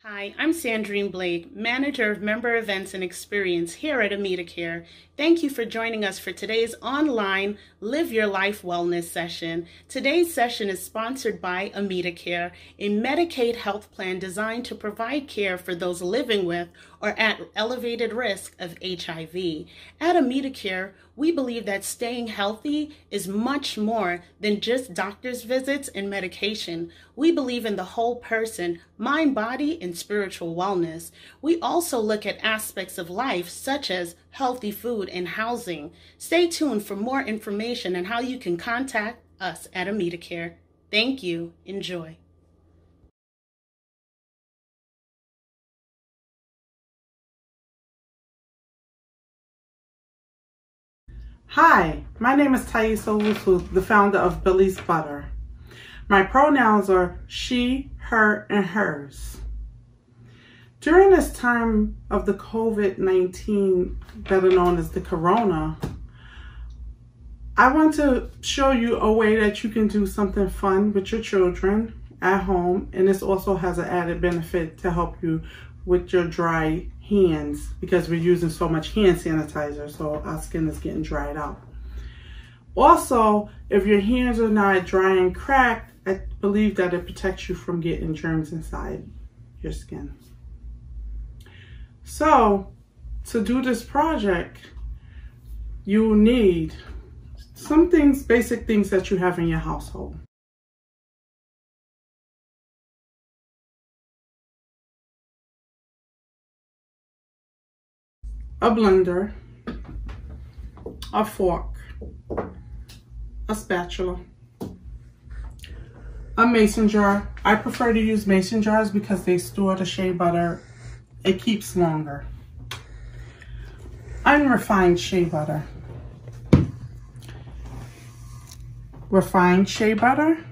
Hi, I'm Sandrine Blake, Manager of Member Events and Experience here at Amida. Thank you for joining us for today's online Live Your Life Wellness session. Today's session is sponsored by Amida, a Medicaid health plan designed to provide care for those living with or at elevated risk of HIV. At Amida, we believe that staying healthy is much more than just doctor's visits and medication. We believe in the whole person, mind, body, and spiritual wellness. We also look at aspects of life such as healthy food and housing. Stay tuned for more information on how you can contact us at Amida. Thank you. Enjoy. Hi, my name is Thais Owusu, the founder of Billy's Butter. My pronouns are she, her, and hers. During this time of the COVID-19, better known as the corona, I want to show you a way that you can do something fun with your children at home, and this also has an added benefit to help you with your dry hands because we're using so much hand sanitizer, so our skin is getting dried out. Also, if your hands are not dry and cracked, I believe that it protects you from getting germs inside your skin. So, to do this project, you will need some things, basic things that you have in your household. A blender, a fork, a spatula, a mason jar. I prefer to use mason jars because they store the shea butter. It keeps longer. Unrefined shea butter. Refined shea butter.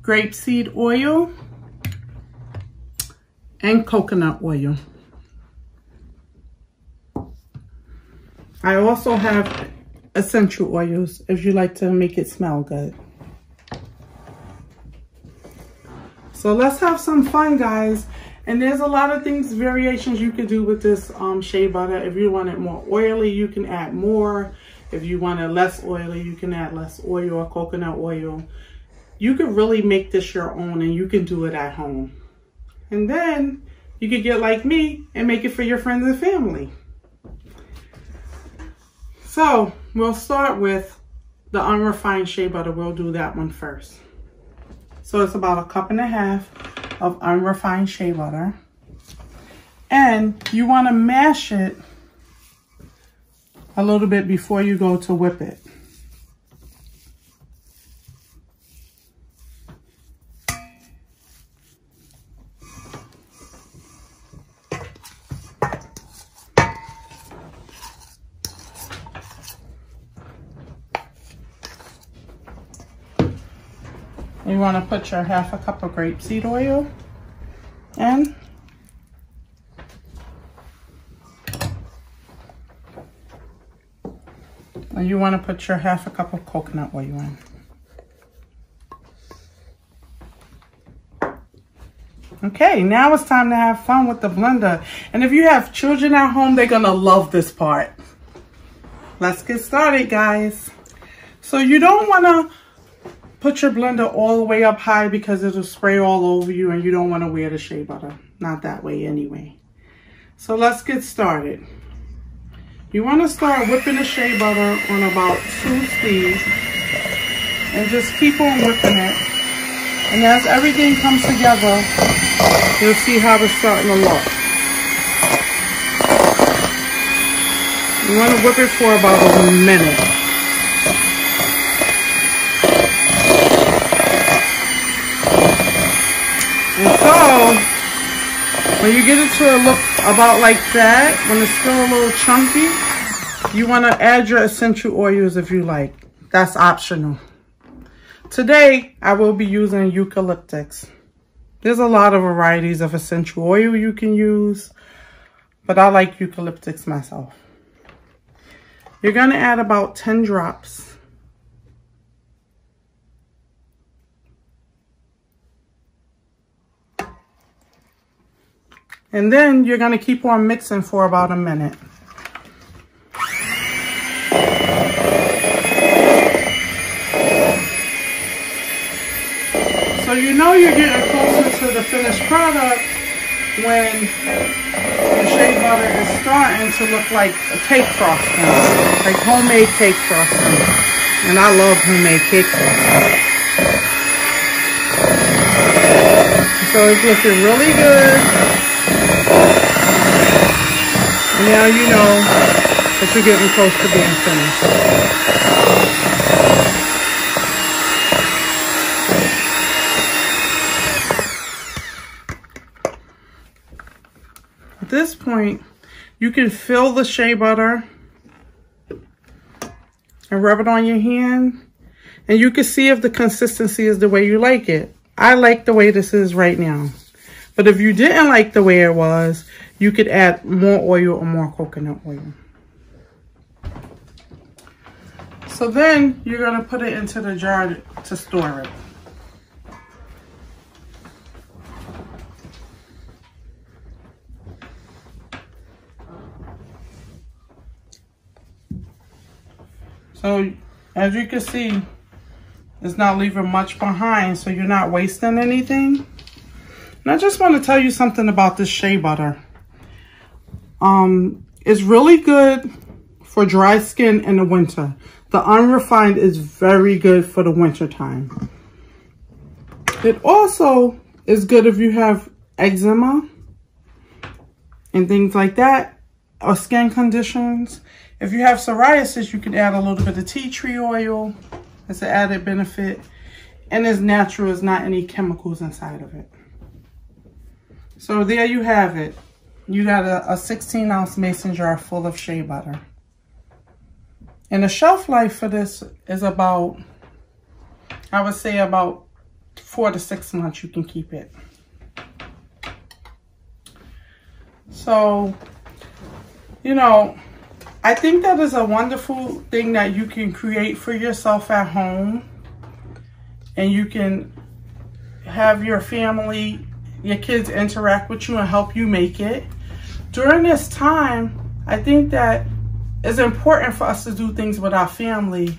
Grapeseed oil. And coconut oil. I also have essential oils if you like to make it smell good. So let's have some fun, guys. And there's a lot of things, variations you could do with this shea butter. If you want it more oily, you can add more. If you want it less oily, you can add less oil or coconut oil. You could really make this your own, and you can do it at home. And then you could get like me and make it for your friends and family. So we'll start with the unrefined shea butter. We'll do that one first. So it's about 1.5 cups of unrefined shea butter. And you want to mash it a little bit before you go to whip it. You want to put your 1/2 cup of grapeseed oil in. And you want to put your 1/2 cup of coconut oil in. Okay, now it's time to have fun with the blender. And if you have children at home, they're going to love this part. Let's get started, guys. So you don't want to put your blender all the way up high because it'll spray all over you, and you don't want to wear the shea butter. Not that way anyway. So let's get started. You want to start whipping the shea butter on about 2 speeds and just keep on whipping it. And as everything comes together, you'll see how it's starting to look. You want to whip it for about a minute. And so, when you get it to a look about like that, when it's still a little chunky, you want to add your essential oils if you like. That's optional. Today, I will be using eucalyptus. There's a lot of varieties of essential oil you can use, but I like eucalyptus myself. You're going to add about 10 drops. And then you're going to keep on mixing for about a minute. So you know you're getting closer to the finished product when the shea butter is starting to look like a cake frosting, like homemade cake frosting. And I love homemade cake frosting. So it's looking really good. And now you know that you're getting close to being finished. At this point, you can fill the shea butter and rub it on your hand. And you can see if the consistency is the way you like it. I like the way this is right now. But if you didn't like the way it was, you could add more oil or more coconut oil. So then you're going to put it into the jar to store it. So as you can see, it's not leaving much behind, so you're not wasting anything. And I just want to tell you something about this shea butter. It's really good for dry skin in the winter. The Unrefined is very good for the winter time. It also is good if you have eczema and things like that, or skin conditions. If you have psoriasis, you can add a little bit of tea tree oil. It's an added benefit. And it's natural, there's not any chemicals inside of it. So there you have it. You got a 16-ounce mason jar full of shea butter. And the shelf life for this is about, I would say about 4 to 6 months you can keep it. So, you know, I think that is a wonderful thing that you can create for yourself at home. And you can have your family, your kids interact with you and help you make it. During this time, I think that it's important for us to do things with our family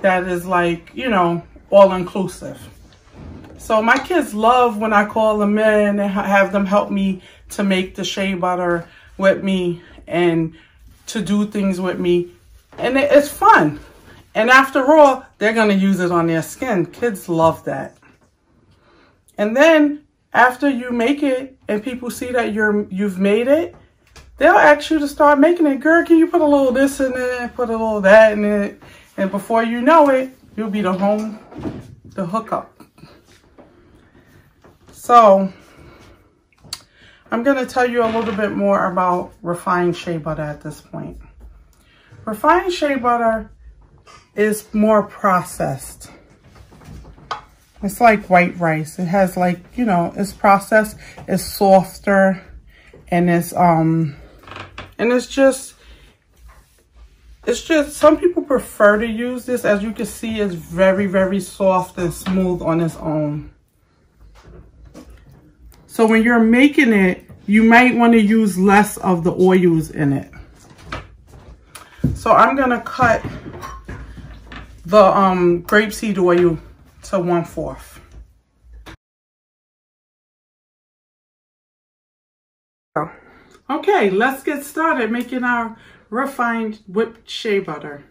that is like, you know, all-inclusive. So my kids love when I call them in and have them help me to make the shea butter with me and to do things with me. And it's fun. And after all, they're going to use it on their skin. Kids love that. And then after you make it and people see that you've made it, they'll ask you to start making it. Girl, can you put a little this in it, put a little that in it? And before you know it, you'll be the hookup. So I'm going to tell you a little bit more about refined shea butter at this point. Refined shea butter is more processed. It's like white rice. It has like, you know, it's processed, it's softer, and it's just some people prefer to use this. As you can see, it's very, very soft and smooth on its own. So when you're making it, you might want to use less of the oils in it. So I'm going to cut the grapeseed oil to 1/4. Okay, let's get started making our refined whipped shea butter.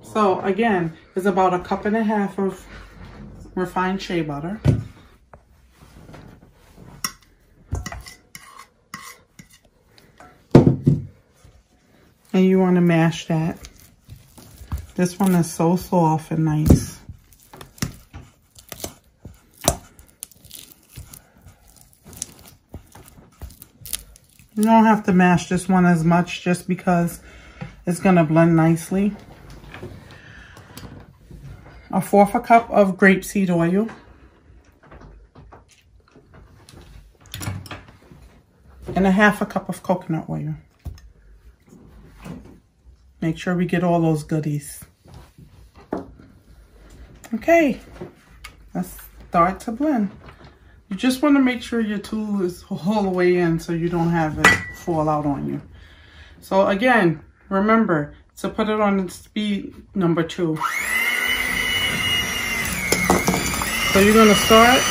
So again, it's about 1.5 cups of refined shea butter. And you want to mash that. This one is so soft and nice. You don't have to mash this one as much just because it's going to blend nicely. 1/4 cup of grapeseed oil. And 1/2 cup of coconut oil. Make sure we get all those goodies. Okay, let's start to blend. You just want to make sure your tool is all the way in so you don't have it fall out on you. So again, remember to put it on speed number 2. So you're going to start.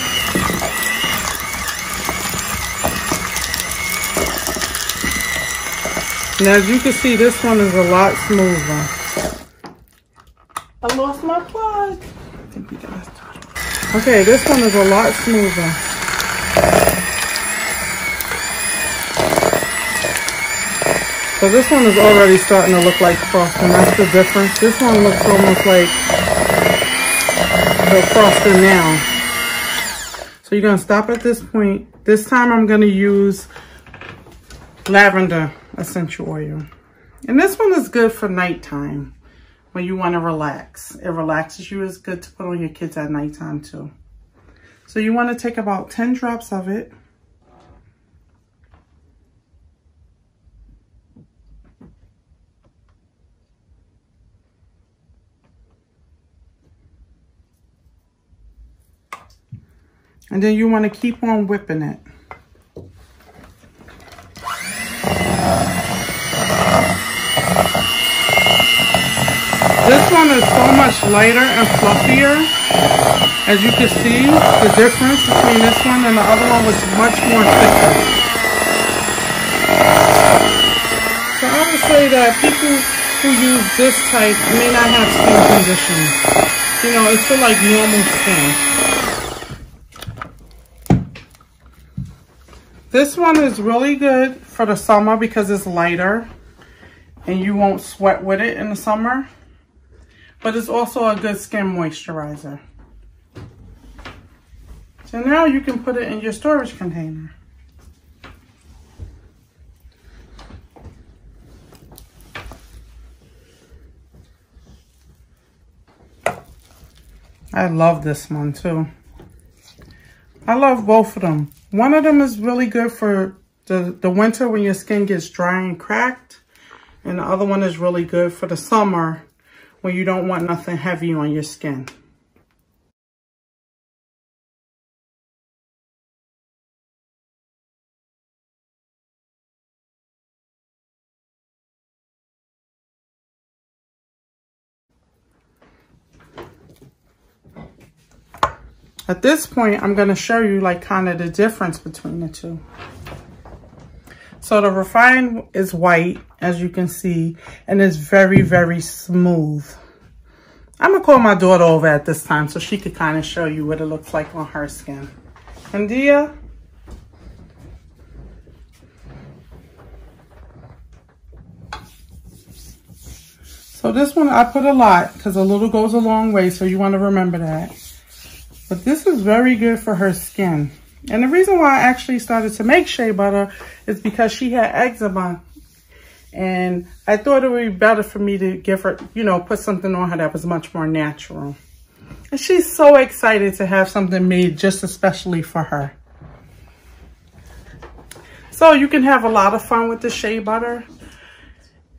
And as you can see, this one is a lot smoother. I lost my plug. I think we got it. Okay, this one is a lot smoother. So this one is already starting to look like frosting. That's the difference. This one looks almost like the frosting now. So you're going to stop at this point. This time I'm going to use lavender essential oil. And this one is good for nighttime when you want to relax. It relaxes you. It's good to put on your kids at nighttime too. So you want to take about 10 drops of it. And then you want to keep on whipping it. This one is so much lighter and fluffier. As you can see, the difference between this one and the other one was much more thicker. So I would say that people who use this type may not have skin conditions. You know, it's for like normal skin. This one is really good for the summer because it's lighter and you won't sweat with it in the summer. But it's also a good skin moisturizer. So now you can put it in your storage container. I love this one too. I love both of them. One of them is really good for the winter when your skin gets dry and cracked. And the other one is really good for the summer when you don't want nothing heavy on your skin. At this point, I'm going to show you like kind of the difference between the two. So the Refined is white, as you can see, and it's very, very smooth. I'm going to call my daughter over at this time so she could kind of show you what it looks like on her skin. Amida? So this one, I put a lot because a little goes a long way, so you want to remember that. But this is very good for her skin. And the reason why I actually started to make shea butter is because she had eczema. And I thought it would be better for me to give her, you know, put something on her that was much more natural. And she's so excited to have something made just especially for her. So you can have a lot of fun with the shea butter.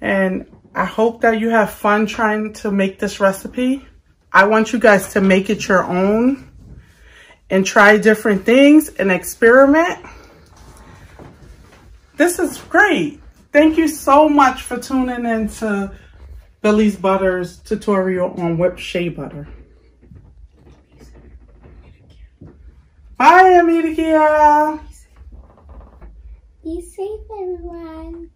And I hope that you have fun trying to make this recipe. I want you guys to make it your own and try different things and experiment. This is great. Thank you so much for tuning in to Billy's Butter's tutorial on whipped shea butter. Bye, Amida. Be safe, everyone.